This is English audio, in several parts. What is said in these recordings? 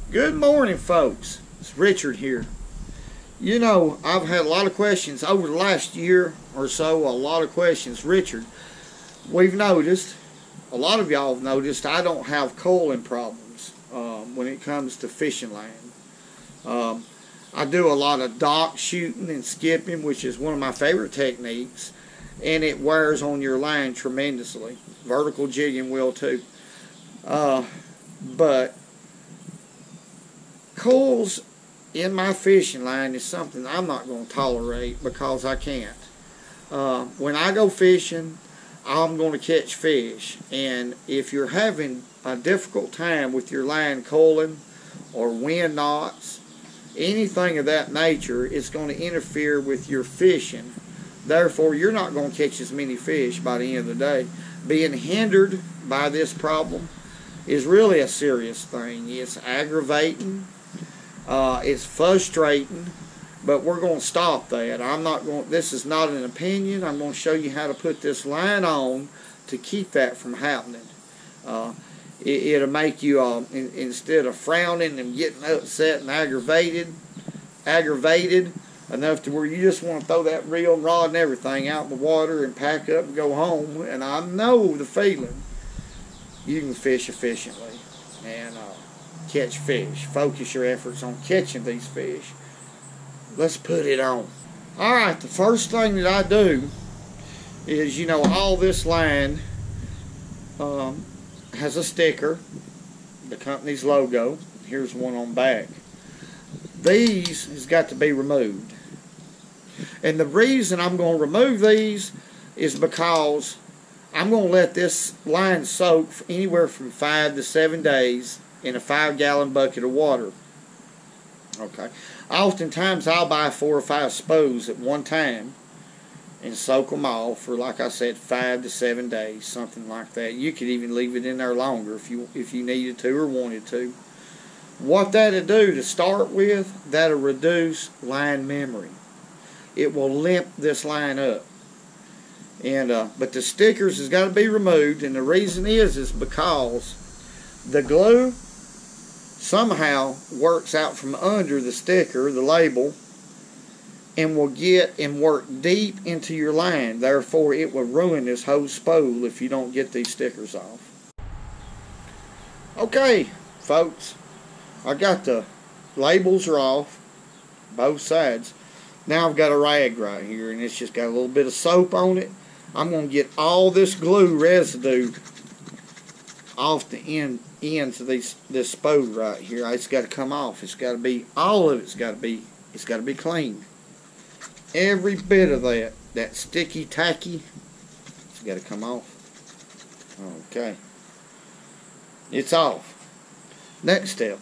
Good morning, folks. It's Richard here. You know, I've had a lot of questions over the last year or so, a lot of questions. Richard, we've noticed, a lot of y'all have noticed, I don't have coiling problems when it comes to fishing line. I do a lot of dock shooting and skipping, which is one of my favorite techniques, and it wears on your line tremendously. Vertical jigging will too. But coils in my fishing line is something I'm not going to tolerate because I can't. When I go fishing, I'm going to catch fish, and if you're having a difficult time with your line coiling or wind knots, anything of that nature, it's going to interfere with your fishing. Therefore, you're not going to catch as many fish by the end of the day. Being hindered by this problem is really a serious thing. It's aggravating. It's frustrating, but we're going to stop that. I'm not going. This is not an opinion. I'm going to show you how to put this line on to keep that from happening. It'll make you instead of frowning and getting upset and aggravated enough to where you just want to throw that reel and rod and everything out in the water and pack up and go home. And I know the feeling. You can fish efficiently and catch fish. Focus your efforts on catching these fish. Let's put it on. Alright, the first thing that I do is, you know, all this line has a sticker, the company's logo. Here's one on back. These has got to be removed. And the reason I'm going to remove these is because I'm going to let this line soak for anywhere from 5 to 7 days in a 5-gallon bucket of water. Okay. Oftentimes I'll buy 4 or 5 spools at one time and soak them all for, like I said, 5 to 7 days, something like that. You could even leave it in there longer if you needed to or wanted to. What that'll do to start with, that'll reduce line memory. It will limp this line up. And but the stickers has got to be removed, and the reason is because the glue somehow works out from under the sticker, the label, and will get and work deep into your line. Therefore, it will ruin this whole spool if you don't get these stickers off. Okay, folks, I got the labels are off, both sides. Now I've got a rag right here, and it's just got a little bit of soap on it. I'm going to get all this glue residue off the ends of this spool right here. It's got to come off. It's got to be, all of it's got to be clean. Every bit of that sticky tacky, it's got to come off. Okay. It's off. Next step.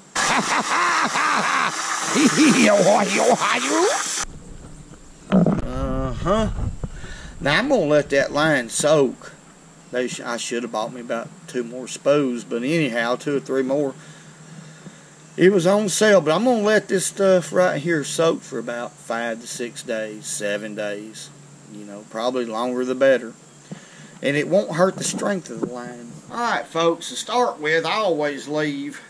Now I'm going to let that line soak. I should have bought me about 2 more spools, but anyhow, 2 or 3 more. It was on sale, but I'm going to let this stuff right here soak for about 5 to 6 days, 7 days. You know, probably longer the better. And it won't hurt the strength of the line. Alright, folks, to start with, I always leave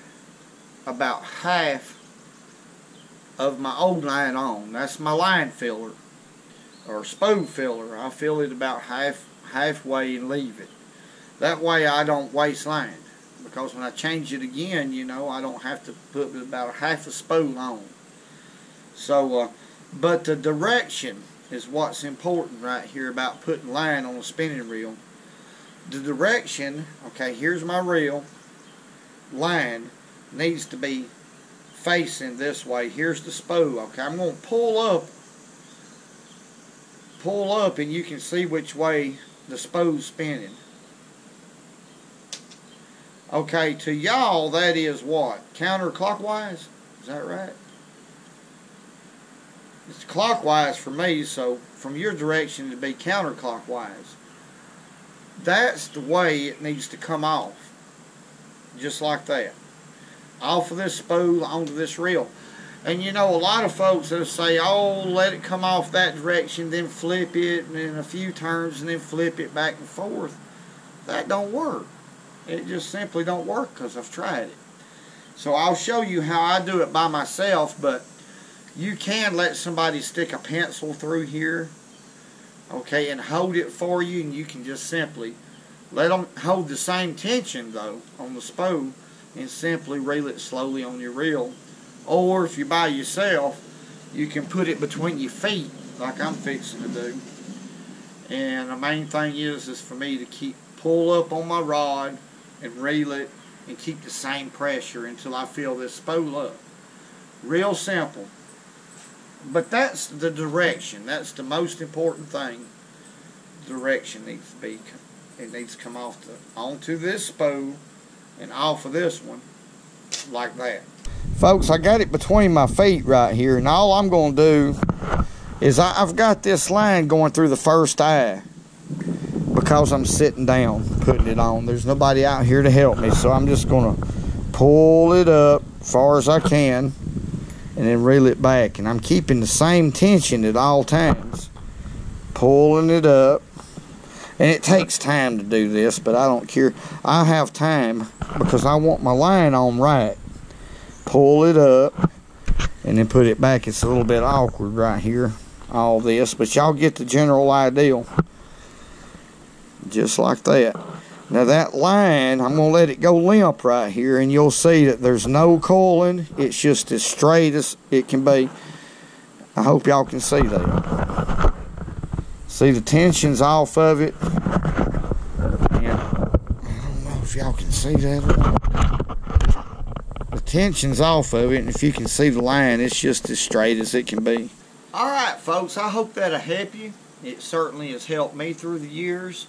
about half of my old line on. That's my line filler, or spool filler. I fill it about halfway and leave it. That way I don't waste line, because when I change it again, you know, I don't have to put about half a spool on. So, but the direction is what's important right here about putting line on a spinning reel. The direction, okay, here's my reel. Line needs to be facing this way. Here's the spool. Okay, I'm going to pull up, and you can see which way the spool's spinning. Okay, to y'all, that is what? Counterclockwise? Is that right? It's clockwise for me, so from your direction it'd be counterclockwise. That's the way it needs to come off. Just like that. Off of this spool onto this reel. And you know, a lot of folks that'll say, oh, let it come off that direction, then flip it, and then a few turns, and then flip it back and forth. That don't work. It just simply don't work, because I've tried it. So I'll show you how I do it by myself, but you can let somebody stick a pencil through here, okay, and hold it for you, and you can just simply let them hold the same tension though on the spool and simply reel it slowly on your reel. Or if you're by yourself, you can put it between your feet like I'm fixing to do. And the main thing is for me to pull up on my rod and reel it and keep the same pressure until I feel this spool up. Real simple. But that's the direction. That's the most important thing. Direction needs to be, it needs to come onto this spool and off of this one like that. Folks, I got it between my feet right here, and all I'm going to do is I've got this line going through the first eye because I'm sitting down putting it on. There's nobody out here to help me, so I'm just going to pull it up as far as I can and then reel it back. And I'm keeping the same tension at all times, pulling it up. And it takes time to do this, but I don't care. I have time because I want my line on right. Pull it up and then put it back. It's a little bit awkward right here, all this, but y'all get the general idea. Just like that. Now that line, I'm going to let it go limp right here, and you'll see that there's no coiling. It's just as straight as it can be. I hope y'all can see that. See, the tension's off of it. And I don't know if y'all can see that or not. The tension's off of it, and if you can see the line, it's just as straight as it can be. Alright folks, I hope that'll help you. It certainly has helped me through the years.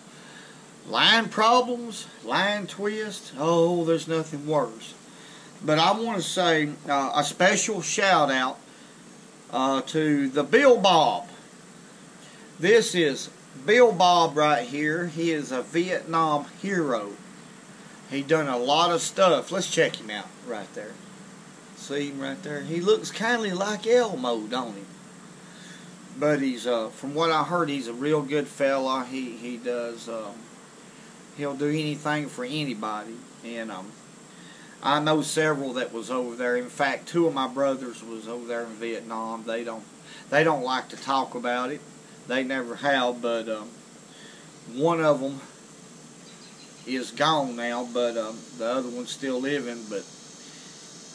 Line problems, line twists, oh, there's nothing worse. But I want to say a special shout out to the Bill Bob. This is Bill Bob right here. He is a Vietnam hero. He done a lot of stuff. Let's check him out right there. See him right there? He looks kind of like Elmo, don't he? But he's, from what I heard, he's a real good fella. He does, he'll do anything for anybody. And I know several that was over there. In fact, 2 of my brothers was over there in Vietnam. They don't like to talk about it. They never have, but one of them is gone now, but the other one's still living. But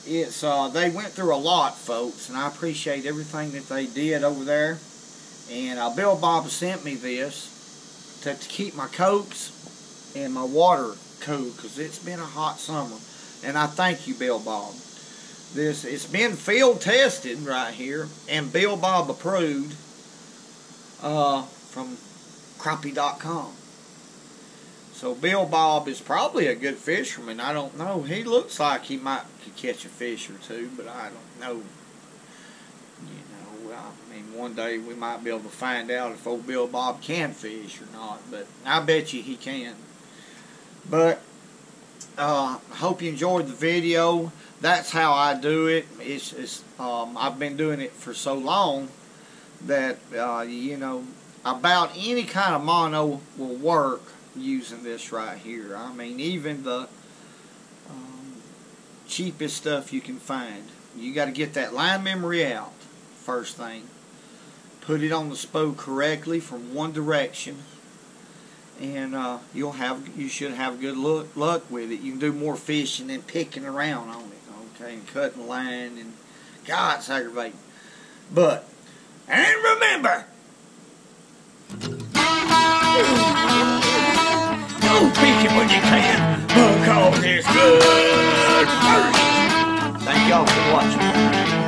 it's they went through a lot, folks, and I appreciate everything that they did over there. And Bill Bob sent me this to keep my cokes and my water cool, because it's been a hot summer. And I thank you, Bill Bob. It's been field tested right here, and Bill Bob approved. From crappie.com. So Bill Bob is probably a good fisherman. I don't know. He looks like he might could catch a fish or two, but I don't know. You know, I mean, one day we might be able to find out if old Bill Bob can fish or not, but I bet you he can. But I hope you enjoyed the video. That's how I do it. I've been doing it for so long that you know, about any kind of mono will work using this right here. I mean, even the cheapest stuff you can find. You got to get that line memory out first thing. Put it on the spool correctly from one direction, and you should have good luck with it. You can do more fishing than picking around on it, okay, and cutting line, and God, it's aggravating. But and remember, go fishing when you can, because it's good. Thank y'all for watching.